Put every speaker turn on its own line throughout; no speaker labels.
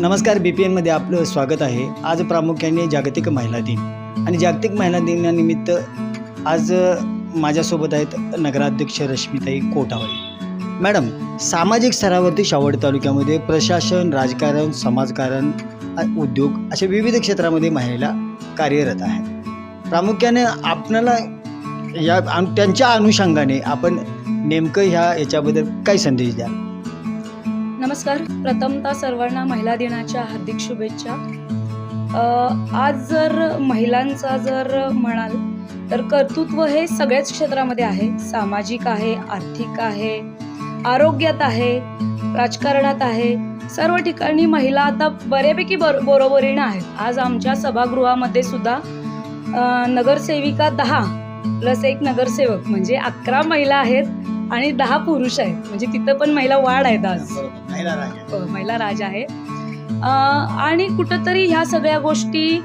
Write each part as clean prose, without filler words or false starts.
नमस्कार, BPN मध्ये आपलं स्वागत आहे। आज प्रामुख्याने जागतिक महिला दिन आणि जागतिक महिला दिनानिमित्त आज माझ्यासोबत आहेत नगराध्यक्ष रश्मिताई कोठावळे मॅडम। सामाजिक स्तरावरती शावड तालुक्यामध्ये प्रशासन, राजकारण, समाजकारण, उद्योग अशा विविध क्षेत्रामध्ये महिला कार्यरत आहेत। प्रामुख्याने आपल्याला या त्यांच्या अनुषंगाने आपण नेमकं याच्याबद्दल काय संदेश द्याल?
नमस्कार, प्रथमतः सर्वांना महिला दिनाच्या हार्दिक शुभेच्छा। आज जर महिलांचा म्हणाल तर कर्तृत्व हे सगळ्याच क्षेत्रामध्ये आहे। सामाजिक आहे, आर्थिक आहे, आरोग्यात आहे, राजकारणात आहे। सर्व ठिकाणी महिला आता बऱ्यापैकी बरोबरीने आहेत। आज आमच्या सभागृहामध्ये सुद्धा नगरसेविका 10+1 नगरसेवक म्हणजे 11 महिला आहेत आणि 10 पुरुष आहेत। म्हणजे तिथं पण महिला वाढ आहेत। आज महिला राज आहे। आणि कुठंतरी ह्या सगळ्या गोष्टी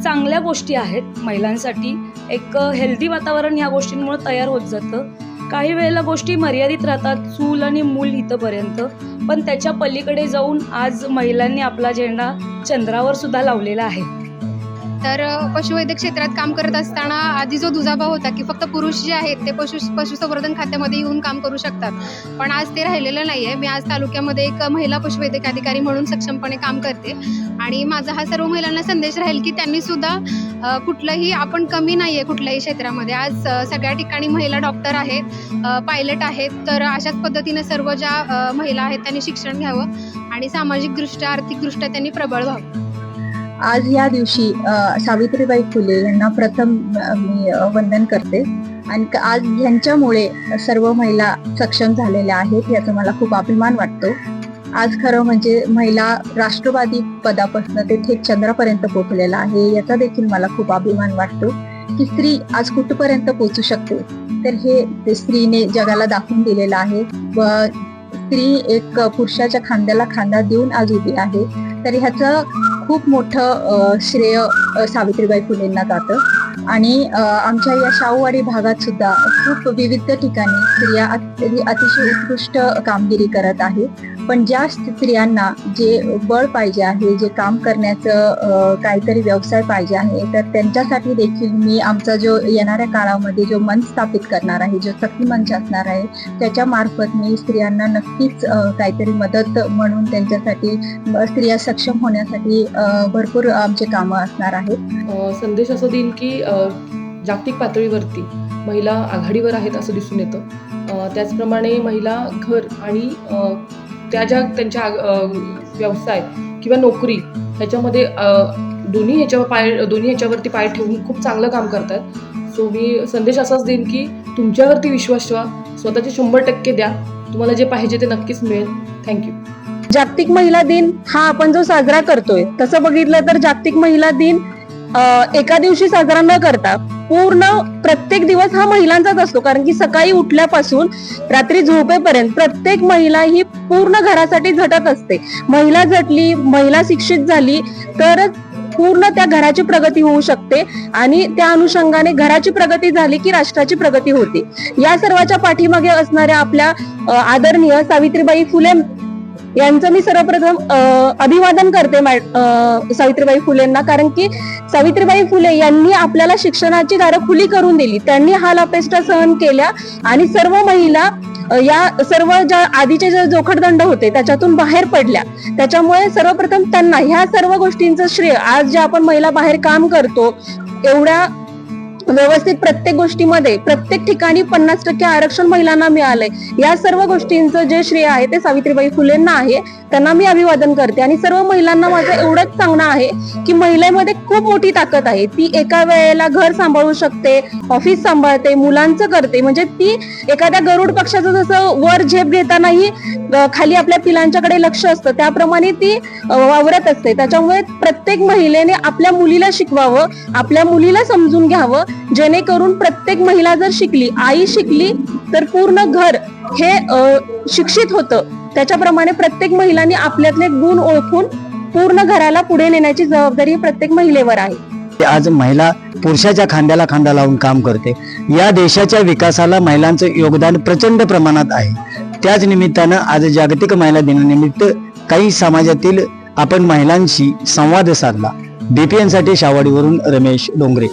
चांगल्या गोष्टी आहेत। महिलांसाठी एक हेल्दी वातावरण ह्या गोष्टींमुळे तयार होत जातं। काही वेळेला गोष्टी मर्यादित राहतात, चूल आणि मूल इथंपर्यंत, पण त्याच्या पलीकडे जाऊन आज महिलांनी आपला झेंडा चंद्रावर सुद्धा लावलेला आहे।
तर पशुवैद्यक क्षेत्रात काम करत असताना आधी जो दुजाभाव होता की फक्त पुरुष जे आहेत ते पशुसंवर्धन खात्यामध्ये येऊन काम करू शकतात, पण आज ते राहिलेलं नाही आहे। मी आज तालुक्यामध्ये एक महिला पशुवैद्यक अधिकारी म्हणून सक्षमपणे काम करते आणि माझा हा सर्व महिलांना संदेश राहील की त्यांनी सुद्धा कुठलंही आपण कमी नाही आहे कुठल्याही क्षेत्रामध्ये। आज सगळ्या ठिकाणी महिला डॉक्टर आहेत, पायलट आहेत, तर अशाच पद्धतीने सर्व ज्या महिला आहेत त्यांनी शिक्षण घ्यावं आणि सामाजिकदृष्ट्या, आर्थिकदृष्ट्या त्यांनी प्रबळ व्हावं।
आज या दिवशी सावित्रीबाई फुले यांना प्रथम मी वंदन करते आणि आज यांच्यामुळे सर्व महिला सक्षम झालेल्या आहेत, याचा मला खूप अभिमान वाटतो। आज खरं म्हणजे महिला राष्ट्रवादी पदापासून ते थेट चंद्रापर्यंत पोहोचलेला आहे, याचा देखील मला खूप अभिमान वाटतो की स्त्री आज कुठपर्यंत पोहोचू शकते। तर हे स्त्रीने जगाला दाखवून दिलेलं आहे व स्त्री एक पुरुषाच्या खांद्याला खांदा देऊन आज उभी आहे। तर ह्याचं खूप मोठं श्रेय सावित्रीबाई फुलेंना जातं आणि आमच्या या शाहूवाडी भागात सुद्धा खूप विविध ठिकाणी स्त्रिया अतिशय उत्कृष्ट कामगिरी करत आहेत। पण ज्या स्त्रियांना जे बळ पाहिजे आहे, जे काम करण्याचं काहीतरी व्यवसाय पाहिजे आहे, तर त्यांच्यासाठी देखील मी आमचा जो येणाऱ्या काळामध्ये जो मंच स्थापित करणार आहे, जो सखी मंच असणार आहे, त्याच्या मार्फत मी स्त्रियांना नक्कीच काहीतरी मदत म्हणून त्यांच्यासाठी स्त्रिया सक्षम होण्यासाठी भरपूर आमचे कामं असणार आहेत।
संदेश असं देईन की जागतिक पातळीवरती महिला आघाडीवर आहेत असं दिसून येतं। त्याचप्रमाणे महिला घर आणि त्यांच्या व्यवसाय किंवा नोकरी ह्याच्यामध्ये दोन्ही ह्याच्यावरती पाय ठेवून खूप चांगलं काम करतात। सो मी संदेश असाच देईन की तुमच्यावरती विश्वास ठेवा, स्वतःचे 100% द्या, तुम्हाला जे पाहिजे ते नक्कीच मिळेल। थँक्यू।
जागतिक महिला दिन हा आपण जो साजरा करतोय, तसं बघितलं तर जागतिक महिला दिन एका दिवशी साजरा न करता पूर्ण प्रत्येक दिवस हा महिलांचाच असतो। कारण की सकाळी उठल्यापासून रात्री झोपेपर्यंत प्रत्येक महिला ही पूर्ण घरासाठी झटत असते। महिला झटली, महिला शिक्षित झाली तरच पूर्ण त्या घराची प्रगती होऊ शकते आणि त्या अनुषंगाने घराची प्रगती झाली की राष्ट्राची प्रगती होते। या सर्वाच्या पाठीमागे असणाऱ्या आपल्या आदरणीय सावित्रीबाई फुले यांचं मी सर्वप्रथम अभिवादन करते सावित्रीबाई फुलेंना। कारण की सावित्रीबाई फुले यांनी आपल्याला शिक्षणाची दारं खुली करून दिली, त्यांनी हाल अपेष्टा सहन केल्या आणि सर्व महिला या सर्व ज्या आधीचे जे जोखडदंड होते त्याच्यातून बाहेर पडल्या। त्याच्यामुळे सर्वप्रथम त्यांना ह्या सर्व गोष्टींचं श्रेय, आज जे आपण महिला बाहेर काम करतो, एवढ्या व्यवस्थित प्रत्येक गोष्टीमध्ये प्रत्येक ठिकाणी 50% आरक्षण महिलांना मिळालंय, या सर्व गोष्टींचं जे श्रेय आहे ते सावित्रीबाई फुलेंना आहे। त्यांना मी अभिवादन करते आणि सर्व महिलांना माझं एवढंच सांगणं आहे की महिलेमध्ये खूप मोठी ताकद आहे। ती एका वेळेला घर सांभाळू शकते, ऑफिस सांभाळते, मुलांचं करते। म्हणजे ती एखाद्या गरुड पक्षाचं जसं वर झेप घेतानाही खाली आपल्या पिलांच्याकडे लक्ष असतं, त्याप्रमाणे ती वावरत असते। त्याच्यामुळे प्रत्येक महिलेने आपल्या मुलीला शिकवावं, आपल्या मुलीला समजून घ्यावं, जेणेकरून प्रत्येक महिला जर शिकली, आई शिकली तर पूर्ण घर हे शिक्षित होतं। त्याच्याप्रमाणे प्रत्येक महिलांनी आपल्यातले गुण ओळखून पूर्ण घराला पुढे नेण्याची जबाबदारी प्रत्येक महिलेवर आहे।
आज महिला पुरुषाच्या खांद्याला खांदा लावून काम करते। या देशाच्या विकासाला महिलांचं योगदान प्रचंड प्रमाणात आहे। त्याच निमित्तानं आज जागतिक महिला दिनानिमित्त काही समाजातील आपण महिलांशी संवाद साधला. BPN साठी शावडीवरून रमेश डोंगरे.